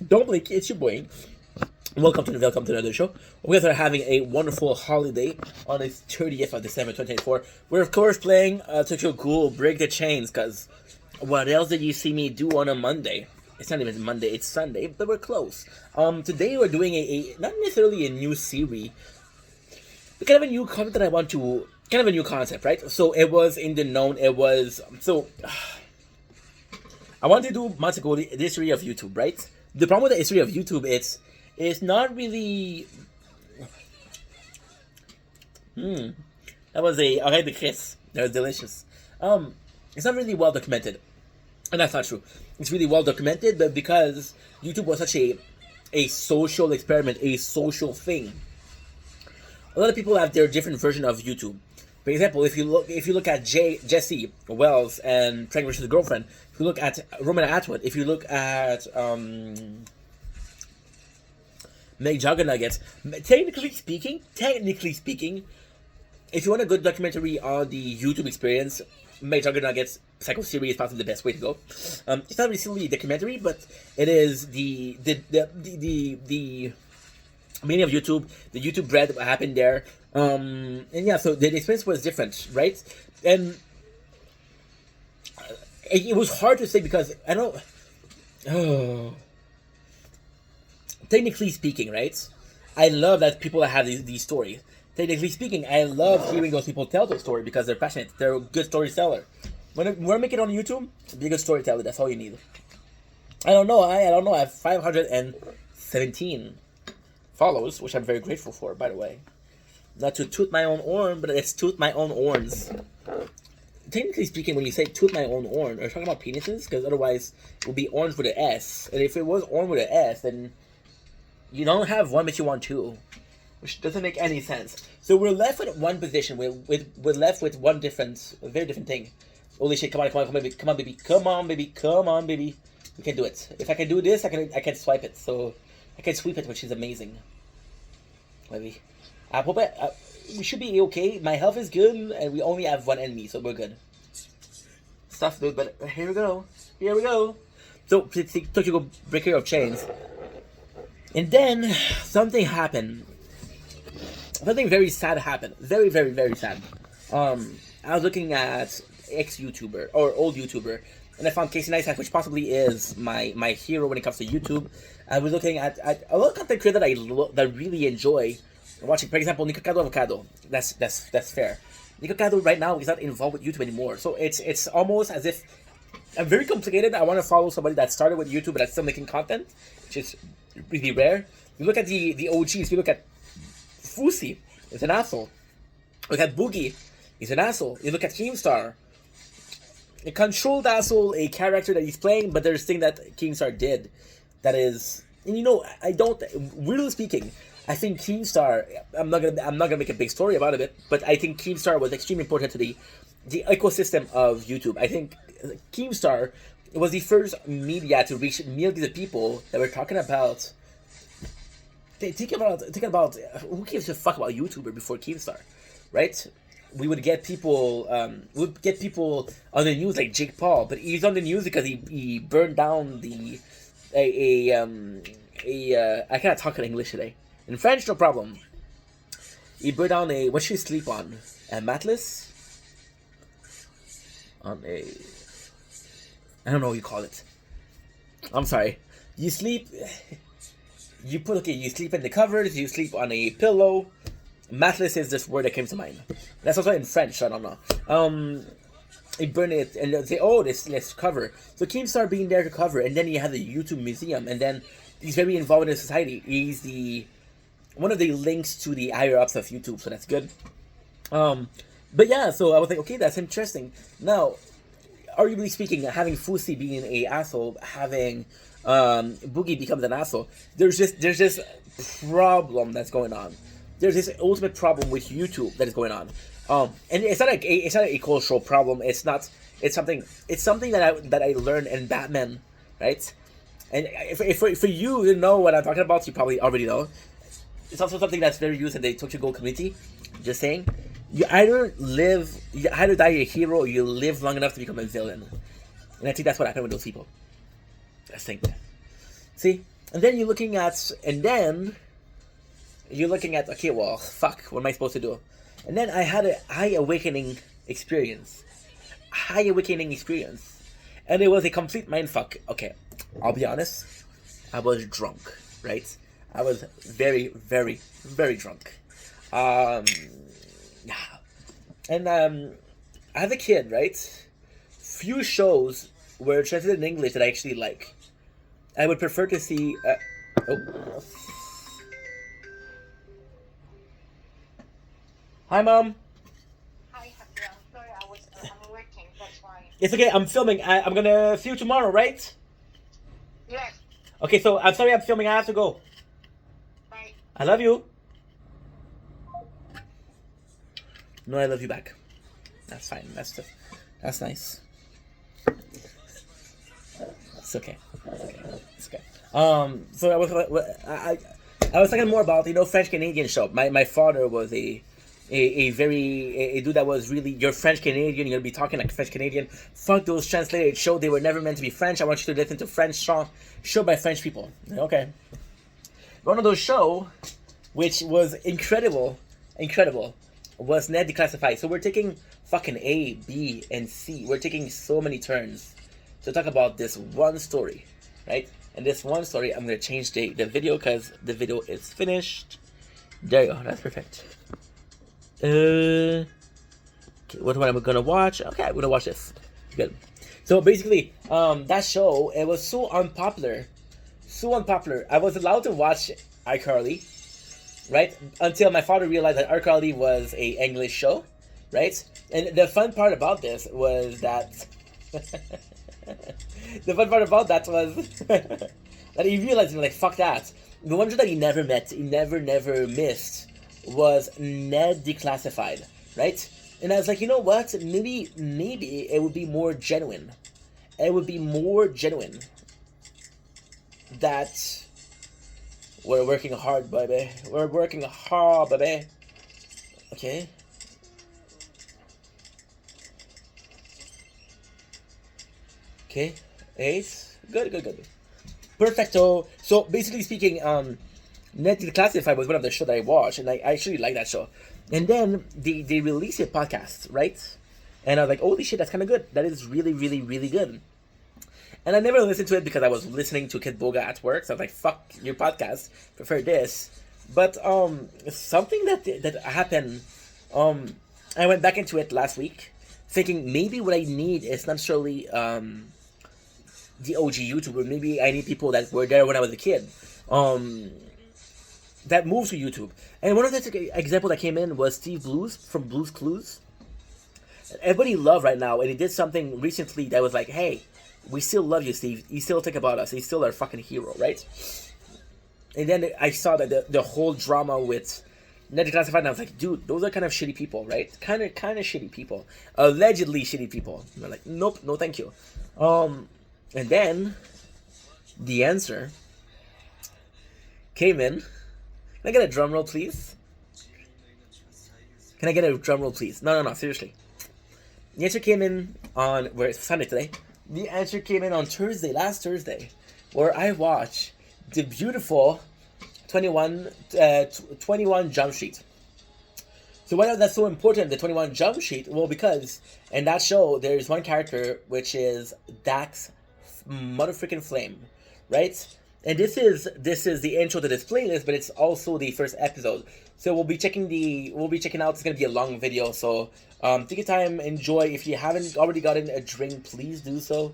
Don't blink, it's your boy. Welcome to another show. We guys are having a wonderful holiday on the 30th of December 2024. We're of course playing Tokyo Ghoul Break the Chains, because what else did you see me do on a Monday? It's not even Monday, it's Sunday, but we're close. Today we're doing a not necessarily a new series, but kind of a new concept that I want to, kind of a new concept, right? So it was in the known, I want to do months ago the history of YouTube, right? The problem with the history of YouTube, it's not really. That was a alright de Chris. That was delicious. It's not really well documented, and that's not true. It's really well documented, but because YouTube was such a social experiment, a social thing, a lot of people have their different version of YouTube. For example, if you look at Jesse Wells and Frank versus Girlfriend, if you look at Roman Atwood, if you look at Meg Juggernuggets, technically speaking, if you want a good documentary on the YouTube experience, Meg Juggernuggets Psycho series is probably the best way to go. It's not really a documentary, but it is the meaning of YouTube, the YouTube bread that happened there. And yeah, so the experience was different, right? And it was hard to say because I don't. Oh, technically speaking, right? I love that people have these stories. Technically speaking, I love hearing those people tell their story because they're passionate. They're a good storyteller. When we're making it on YouTube, be a good storyteller. That's all you need. I don't know. I have 517 follows, which I'm very grateful for, by the way. Not to toot my own horn, but it's toot my own horns. Technically speaking, when you say toot my own horn, are you talking about penises? Because otherwise, it would be orange with an S. And if it was orange with an S, then you don't have one, but you want two. Which doesn't make any sense. So we're left with one position. We're left with one very different thing. Holy shit, come on, baby. Come on, baby. We can do it. If I can do this, I can swipe it. So I can sweep it, which is amazing. Maybe. We should be okay. My health is good, and we only have one enemy, so we're good. Stuff, dude, but here we go. So, Tokyo Ghoul Breaker of Chains. And then, something happened. Something very sad happened. Very, very, very sad. I was looking at ex-YouTuber, or old YouTuber, and I found Casey Neistat, which possibly is my hero when it comes to YouTube. I was looking at a lot of content creator that I really enjoy watching. For example, Nikocado Avocado. That's fair. Nikocado right now is not involved with YouTube anymore, so it's almost as if I'm very complicated. I want to follow somebody that started with YouTube but that's still making content, which is really rare. You look at the OGs. You look at Fusi, he's an asshole. Look at Boogie, he's an asshole. You look at Keemstar, a controlled asshole, a character that he's playing, but there's thing that Keemstar did that is, and I don't, really speaking, I think Keemstar, I'm not gonna make a big story about it, but I think Keemstar was extremely important to the ecosystem of YouTube. I think Keemstar was the first media to reach millions of people that were talking about. Think about who gives a fuck about YouTuber before Keemstar, right? We would get people, on the news like Jake Paul, but he's on the news because he burned down I cannot talk in English today. In French, no problem. He burned down what should you sleep on? A mattress? I don't know what you call it. I'm sorry. You sleep in the covers, you sleep on a pillow. Mattress is this word that came to mind. That's also in French, so I don't know. They burn it and they say, oh, let's cover. So Keemstar being there to cover, and then you have the YouTube museum, and then he's very involved in society. He's one of the links to the higher ups of YouTube, so that's good. But yeah, so I was like, okay, that's interesting. Now, arguably speaking, having Fusi being a asshole, having Boogie becomes an asshole, there's this problem that's going on. There's this ultimate problem with YouTube that is going on. And it's not a cultural problem. It's something that I learned in Batman, right? And if for you to know what I'm talking about, you probably already know. It's also something that's very used in the Tokyo Ghoul community. Just saying, you either die a hero, or you live long enough to become a villain. And I think that's what happened with those people. I think. See, And then you're looking at, okay, well, fuck, what am I supposed to do? And then I had a high awakening experience. And it was a complete mindfuck. Okay, I'll be honest. I was drunk, right? I was very, very, very drunk. Yeah. And as a kid, right? Few shows were translated in English that I actually like. I would prefer to see. Oh. Hi, Mom. Hi, Happy. I'm sorry, I'm working. That's why. It's okay. I'm filming. I'm gonna see you tomorrow, right? Yes. Okay. So I'm sorry. I'm filming. I have to go. Bye. I love you. No, I love you back. That's fine. That's nice. It's okay. It's okay. So I was talking more about French Canadian show. My father was a dude that was really, you're French Canadian. You're gonna be talking like French Canadian. Fuck those translated shows. They were never meant to be French. I want you to listen to French song show by French people. Okay. One of those show, which was incredible, was Ned Declassified. So we're taking fucking A, B, and C. We're taking so many turns to talk about this one story, right? And this one story, I'm gonna change the video because the video is finished. There you go. That's perfect. Okay, what am I gonna watch? Okay, I'm gonna watch this. Good. So basically, that show, it was so unpopular. I was allowed to watch iCarly, right? Until my father realized that iCarly was a English show, right? And the fun part about this was that that he realized, like, fuck that. The one show that he never missed was Ned Declassified, right? And I was like, you know what? Maybe it would be more genuine. That we're working hard, baby. Okay. Okay. Ace. Good. Perfecto. So basically speaking, Net Declassified was one of the shows that I watched, and I actually like that show. And then they released a podcast, right? And I was like, holy shit, that's kind of good. That is really, really, really good. And I never listened to it because I was listening to Kid Boga at work. So I was like, fuck your podcast, prefer this. But something that happened, I went back into it last week, thinking maybe what I need is not necessarily the OG YouTuber. Maybe I need people that were there when I was a kid. That moves to YouTube. And one of the examples that came in was Steve Blues from Blues Clues. Everybody loved right now, and he did something recently that was like, hey, we still love you, Steve. You still think about us. He's still our fucking hero, right? And then I saw that the whole drama with Ned Declassified, and I was like, dude, those are kind of shitty people, right? Kind of shitty people. Allegedly shitty people. And they're like, nope, no thank you. And then the answer came in. Can I get a drum roll, please? No, seriously. The answer came in on, where it's Sunday today. The answer came in on last Thursday, where I watched the beautiful 21 Jump Street. So why is that so important, the 21 Jump Street? Well, because in that show, there's one character, which is Dax motherfucking Flame, right? And this is the intro to this playlist, but it's also the first episode. So we'll be checking out. It's gonna be a long video, so take your time, enjoy. If you haven't already gotten a drink, please do so.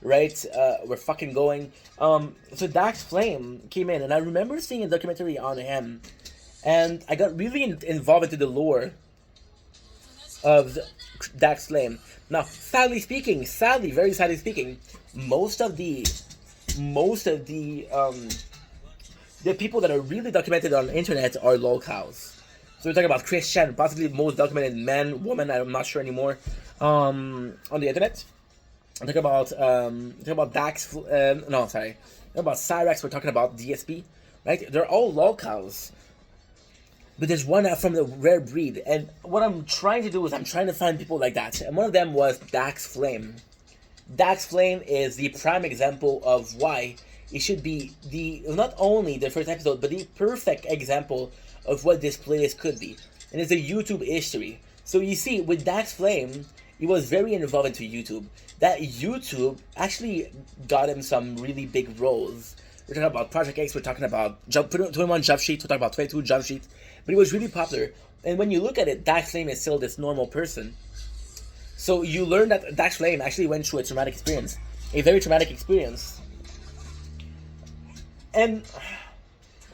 Right? We're fucking going. So Dax Flame came in, and I remember seeing a documentary on him, and I got really involved into the lore of Dax Flame. Now, very sadly speaking, most of the people that are really documented on the internet are locals. So we're talking about Christian, possibly most documented man, woman, I'm not sure anymore, on the internet. I'm talking about Dax, talking about Cyrex, we're talking about DSP, right? They're all locals. But there's one from the rare breed, and what I'm trying to do is I'm trying to find people like that. And one of them was Dax Flame. Dax Flame is the prime example of why it should be the not only the first episode, but the perfect example of what this playlist could be. And it's a YouTube history. So you see, with Dax Flame, he was very involved into YouTube. That YouTube actually got him some really big roles. We're talking about Project X, we're talking about 21 Jump Street, we're talking about 22 Jump Street. But he was really popular. And when you look at it, Dax Flame is still this normal person. So you learn that Dax Flame actually went through a traumatic experience. A very traumatic experience. And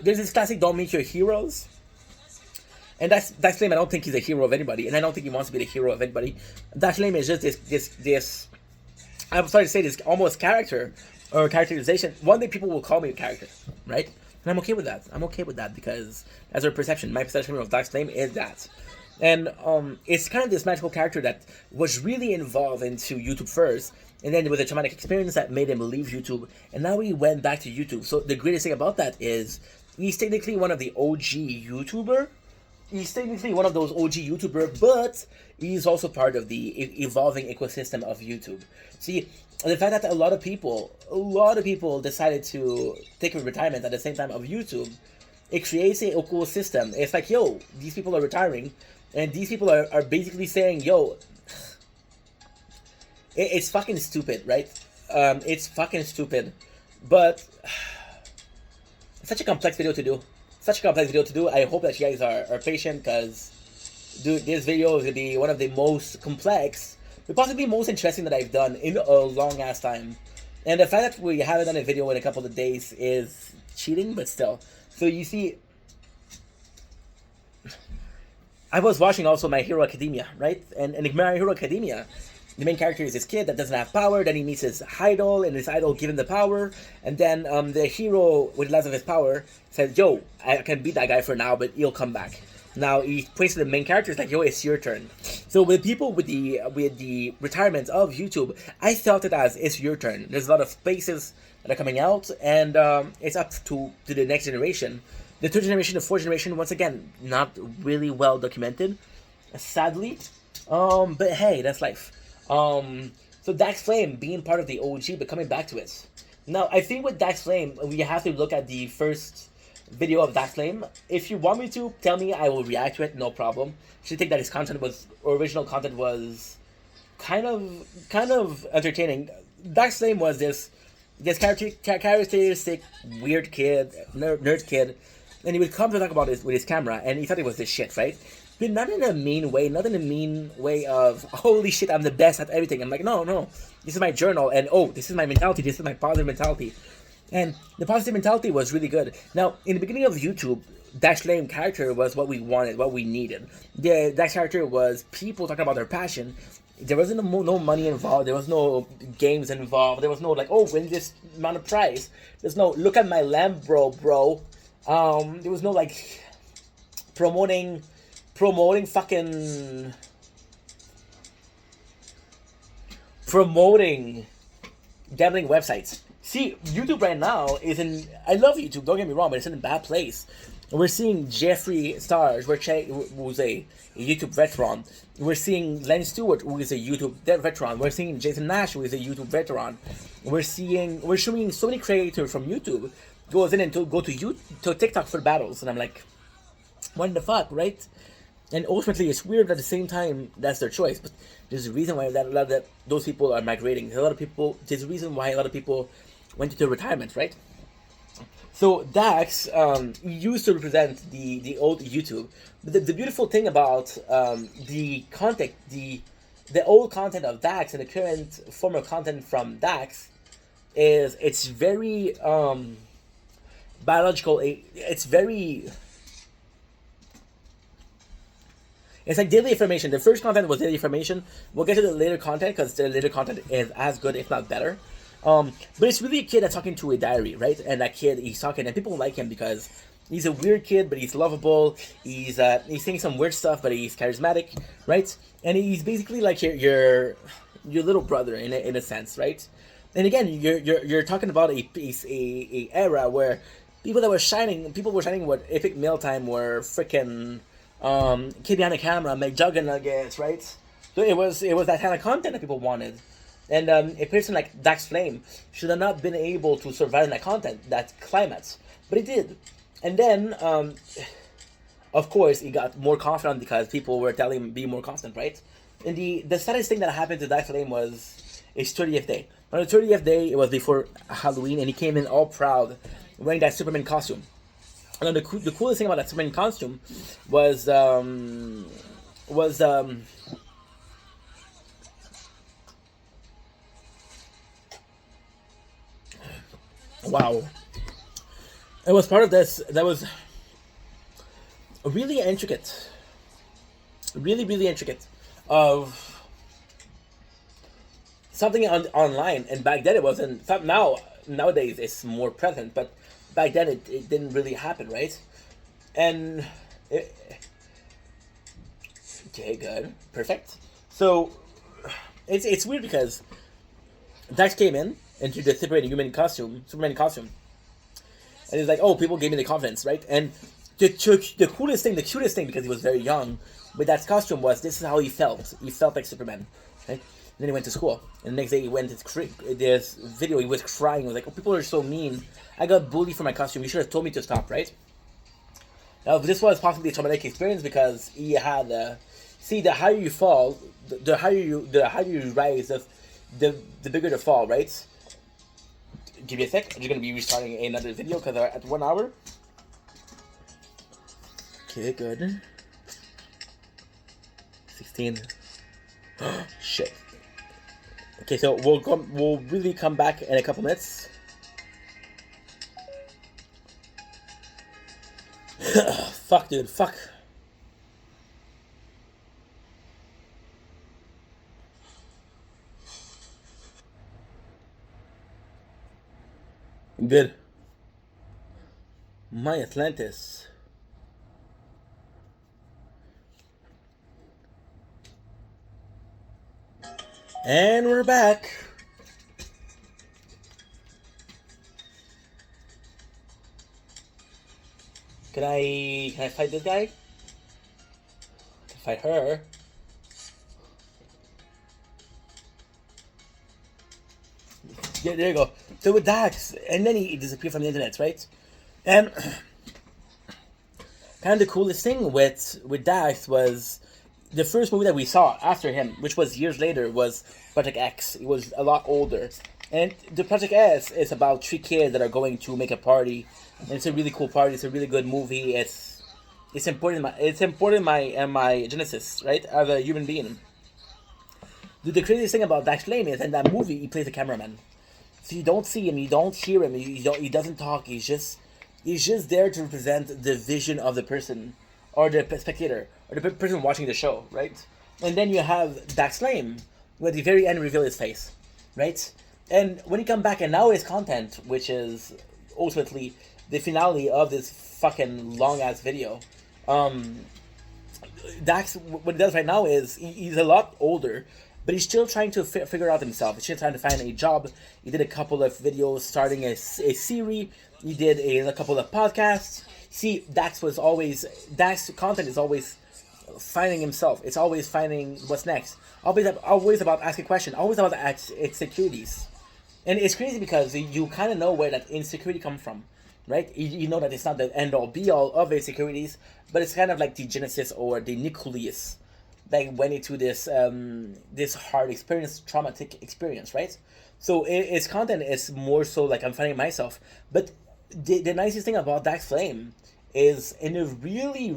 there's this classic don't meet your heroes. And Dax Flame, I don't think he's a hero of anybody. And I don't think he wants to be the hero of anybody. Dax Flame is just this I'm sorry to say this, almost character or characterization. One day people will call me a character, right? And I'm okay with that. I'm okay with that because that's our perception. My perception of Dax Flame is that. And it's kind of this magical character that was really involved into YouTube first, and then with a traumatic experience that made him leave YouTube, and now he went back to YouTube. So the greatest thing about that is he's technically one of the OG YouTuber. He's technically one of those OG YouTuber, but he's also part of the evolving ecosystem of YouTube. See, the fact that a lot of people decided to take a retirement at the same time of YouTube, it creates an ecosystem. It's like, yo, these people are retiring, and these people are basically saying, yo, it's fucking stupid, right? It's fucking stupid, but it's such a complex video to do. I hope that you guys are patient, because dude, this video is gonna be one of the most complex, but possibly most interesting that I've done in a long ass time. And the fact that we haven't done a video in a couple of days is cheating, but still. So you see, I was watching also My Hero Academia, right? And in My Hero Academia, the main character is this kid that doesn't have power. Then he meets his idol, and his idol gives him the power. And then the hero, with less of his power, says, "Yo, I can beat that guy for now, but he'll come back." Now he points to the main character. It's like, "Yo, it's your turn." So with people with the retirement of YouTube, I felt it as it's your turn. There's a lot of spaces that are coming out, and it's up to the next generation. The third generation, the fourth generation, once again, not really well documented, sadly. But hey, that's life. So Dax Flame being part of the OG, but coming back to it. Now, I think with Dax Flame, we have to look at the first video of Dax Flame. If you want me to, tell me, I will react to it, no problem. If you think that his original content was kind of entertaining. Dax Flame was this characteristic weird kid, nerd kid, and he would come to talk about this with his camera, and he thought it was this shit, right? But not in a mean way, not in a mean way of, holy shit, I'm the best at everything. I'm like, no, this is my journal, and oh, this is my mentality, this is my positive mentality. And the positive mentality was really good. Now, in the beginning of YouTube, Dax Flame character was what we wanted, what we needed. The Dax character was people talking about their passion. There wasn't no money involved, there was no games involved, there was no like, oh, win this amount of prize. There's no, look at my lamp, bro. There was no like promoting gambling websites. See, YouTube right now is in, I love YouTube, don't get me wrong, but it's in a bad place. We're seeing Jeffree Stars, who's a YouTube veteran. We're seeing Len Stewart, who is a YouTube veteran. We're seeing Jason Nash, who is a YouTube veteran. We're showing so many creators from YouTube goes in and go to TikTok for battles, and I'm like, what the fuck, right? And ultimately, it's weird, but at the same time, that's their choice. But there's a reason why that those people are migrating. There's a reason why a lot of people went into retirement, right? So Dax used to represent the old YouTube. But the beautiful thing about the content, the old content of Dax and the current form of content from Dax is it's very biological. It's very. It's like daily information. The first content was daily information. We'll get to the later content because the later content is as good, if not better. But it's really a kid that's talking to a diary, right? And that kid, he's talking, and people like him because he's a weird kid, but he's lovable. He's saying some weird stuff, but he's charismatic, right? And he's basically like your little brother in a sense, right? And again, you're talking about a era where people were shining with Epic Mealtime were freaking kid behind the camera, make juggernuggets, right? So it was that kind of content that people wanted. And a person like Dax Flame should have not been able to survive in that content, that climate, but he did. And then, of course, he got more confident because people were telling him be more confident, right? And the saddest thing that happened to Dax Flame was his 30th day. On the 30th day, it was before Halloween, and he came in all proud, wearing that Superman costume. And then the coolest thing about that Superman costume was wow. It was part of this that was really intricate, really intricate, of something online. And back then it wasn't. Nowadays it's more present, but back then it didn't really happen, right? And okay, good, perfect. So it's weird because Dax came in into the Superman costume, and he's like, "Oh, people gave me the confidence, right?" And the coolest thing, the cutest thing, because he was very young, with that costume was this is how he felt. He felt like Superman, right? And then he went to school, and the next day he went to this video. He was crying. He was like, "Oh, people are so mean. I got bullied for my costume. You should have told me to stop, right?" Now, this was possibly a traumatic experience because he had see, the higher you fall, the higher you rise, the bigger the fall, right? Give me a sec. I'm just gonna be restarting another video because they're at 1 hour. Okay, good. 16. Shit. Okay, so we'll really come back in a couple minutes. Fuck, dude. Fuck. Good. My Atlantis. And we're back. Can I fight this guy? Can I fight her? Yeah, there you go. So with Dax, and then he disappeared from the internet, right? And kind of the coolest thing with Dax was the first movie that we saw after him, which was years later, was Project X. It was a lot older. And the Project X is about 3 kids that are going to make a party. And it's a really cool party. It's a really good movie. It's important. It's important in my genesis, right? As a human being. The craziest thing about Dax Flame is in that movie he plays a cameraman. So you don't see him, you don't hear him, he doesn't talk. He's just there to represent the vision of the person, or the spectator, or the person watching the show, right? And then you have Dax Flame, who at the very end reveal his face, right? And when he come back, and now his content, which is ultimately the finale of this fucking long ass video, Dax, what he does right now is he's a lot older, but he's still trying to figure out himself. He's still trying to find a job. He did a couple of videos starting a series. He did a couple of podcasts. See, Dax content is always finding himself. It's always finding what's next. Always about asking questions. Always about insecurities. And it's crazy because you kind of know where that insecurity comes from, right? You know that it's not the end all be all of insecurities, but it's kind of like the genesis or the nucleus that went into this hard experience, traumatic experience, right? So its content is more so like I'm finding myself. But the nicest thing about Dax Flame is in a really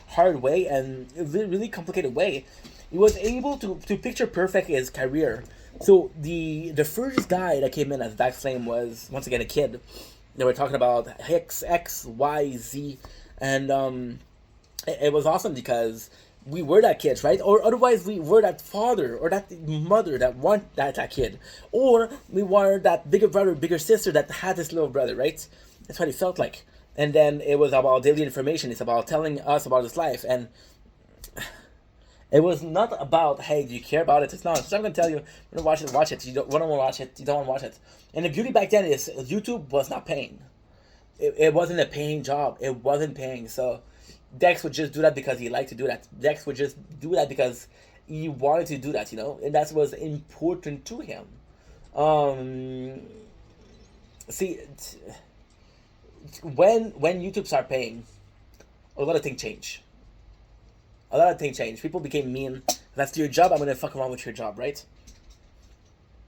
hard way and really complicated way, he was able to picture perfect his career. So the first guy that came in as Dax Flame was once again a kid. They were talking about X, Y, Z, and it was awesome because we were that kids, right? Or otherwise we were that father or that mother that want that kid, or we were that bigger brother, bigger sister that had this little brother, right? That's what it felt like. And then it was about daily information. It's about telling us about his life, and it was not about, hey, do you care about it? It's not. So I'm gonna tell you, want to watch it, watch it. You don't want to watch it, you don't want to watch it. And the beauty back then is YouTube was not paying. It wasn't a paying job. It wasn't paying. So Dex would just do that because he liked to do that. Dex would just do that because he wanted to do that, and that was important to him. Um, See, when YouTube started paying, a lot of things change. A lot of things change. People became mean. That's your job. I'm gonna fuck around with your job, right?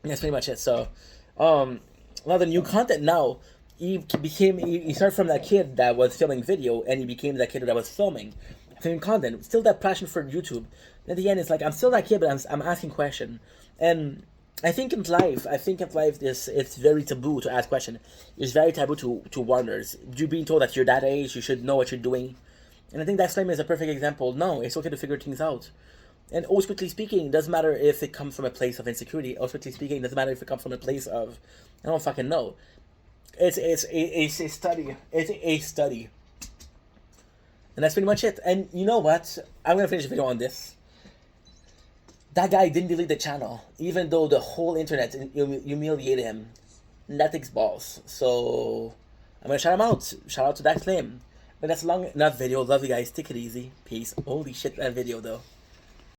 And that's pretty much it. So, now the new content now, he started from that kid that was filming video, and he became that kid that was filming content. Still that passion for YouTube. And at the end, it's like I'm still that kid, but I'm asking question. And I think in life, it's very taboo to ask question. It's very taboo to wonders. You being told that you're that age, you should know what you're doing. And I think that flame is a perfect example. No, it's okay to figure things out. And ultimately speaking, it doesn't matter if it comes from a place of insecurity. Ultimately speaking, it doesn't matter if it comes from a place of, I don't fucking know. It's a study. It's a study. And that's pretty much it. And you know what? I'm going to finish the video on this. That guy didn't delete the channel, even though the whole internet humiliated him. And that takes balls. So, I'm going to shout him out. Shout out to that flame. But that's a long enough video. Love you guys. Take it easy. Peace. Holy shit, that video though.